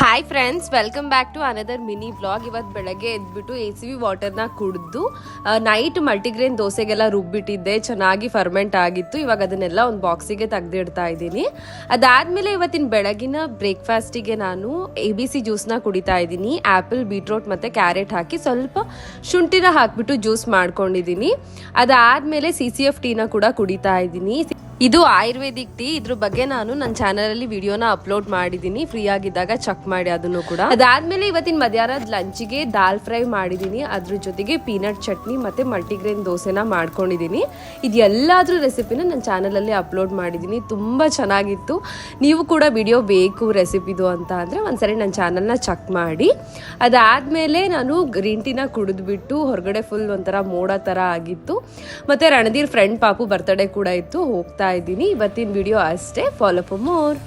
Hi friends, welcome back to another mini vlog. ಇವತ್ತು ಬೆಳಗ್ಗೆ ಎದ್ಬಿಟ್ಟು ACV ವಾಟರ್ನ ಕುಡಿದು ನೈಟ್ ಮಲ್ಟಿಗ್ರೇನ್ ದೋಸೆಗೆಲ್ಲ ರುಬ್ಬಿಟ್ಟಿದ್ದೆ. ಚೆನ್ನಾಗಿ ಫರ್ಮೆಂಟ್ ಆಗಿತ್ತು. ಇವಾಗ ಅದನ್ನೆಲ್ಲ ಒಂದು ಬಾಕ್ಸಿಗೆ ತೆಗೆದಿಡ್ತಾ ಇದ್ದೀನಿ. ಅದಾದಮೇಲೆ ಇವತ್ತಿನ ಬೆಳಗಿನ ಬ್ರೇಕ್ಫಾಸ್ಟಿಗೆ ನಾನು ABC ಜ್ಯೂಸ್ನ ಕುಡಿತಾ ಇದ್ದೀನಿ. ಆ್ಯಪಲ್, ಬೀಟ್ರೋಟ್ ಮತ್ತು ಕ್ಯಾರೆಟ್ ಹಾಕಿ ಸ್ವಲ್ಪ ಶುಂಠಿನ ಹಾಕಿಬಿಟ್ಟು ಜ್ಯೂಸ್ ಮಾಡ್ಕೊಂಡಿದ್ದೀನಿ. ಅದಾದಮೇಲೆ CCF ಟೀನ ಕೂಡ ಕುಡಿತಾ ಇದ್ದೀನಿ. ಇದು ಆಯುರ್ವೇದಿಕ್ ಟೀ. ಇದ್ರ ಬಗ್ಗೆ ನಾನು ನನ್ನ ಚಾನಲಲ್ಲಿ ವಿಡಿಯೋನ ಅಪ್ಲೋಡ್ ಮಾಡಿದ್ದೀನಿ. ಫ್ರೀ ಆಗಿದ್ದಾಗ ಚೆಕ್ ಮಾಡಿ ಅದನ್ನು ಕೂಡ. ಅದಾದ್ಮೇಲೆ ಇವತ್ತಿನ ಮಧ್ಯಾಹ್ನದ ಲಂಚಿಗೆ ದಾಲ್ ಫ್ರೈ ಮಾಡಿದ್ದೀನಿ. ಅದ್ರ ಜೊತೆಗೆ ಪೀನಟ್ ಚಟ್ನಿ ಮತ್ತೆ ಮಲ್ಟಿಗ್ರೇನ್ ದೋಸೆನ ಮಾಡ್ಕೊಂಡಿದ್ದೀನಿ. ಇದೆಲ್ಲಾದ್ರೂ ರೆಸಿಪಿನ ನನ್ನ ಚಾನಲಲ್ಲಿ ಅಪ್ಲೋಡ್ ಮಾಡಿದ್ದೀನಿ. ತುಂಬ ಚೆನ್ನಾಗಿತ್ತು. ನೀವು ಕೂಡ ವಿಡಿಯೋ ಬೇಕು ರೆಸಿಪಿದು ಅಂತ ಅಂದರೆ ಒಂದ್ಸರಿ ನನ್ನ ಚಾನಲ್ನ ಚೆಕ್ ಮಾಡಿ. ಅದಾದಮೇಲೆ ನಾನು ಗ್ರೀನ್ ಟೀನ ಕುಡಿದ್ಬಿಟ್ಟು ಹೊರಗಡೆ ಫುಲ್ ಒಂಥರ ಮೋಡ ಥರ ಆಗಿತ್ತು. ಮತ್ತು ರಣಧೀರ್ ಫ್ರೆಂಡ್ ಪಾಪು ಬರ್ತಡೇ ಕೂಡ ಇತ್ತು. ಹೋಗ್ತಾ ಇದ್ದೀನಿ. ಇವತ್ತಿನ ವಿಡಿಯೋ ಅಷ್ಟೇ. Follow for more.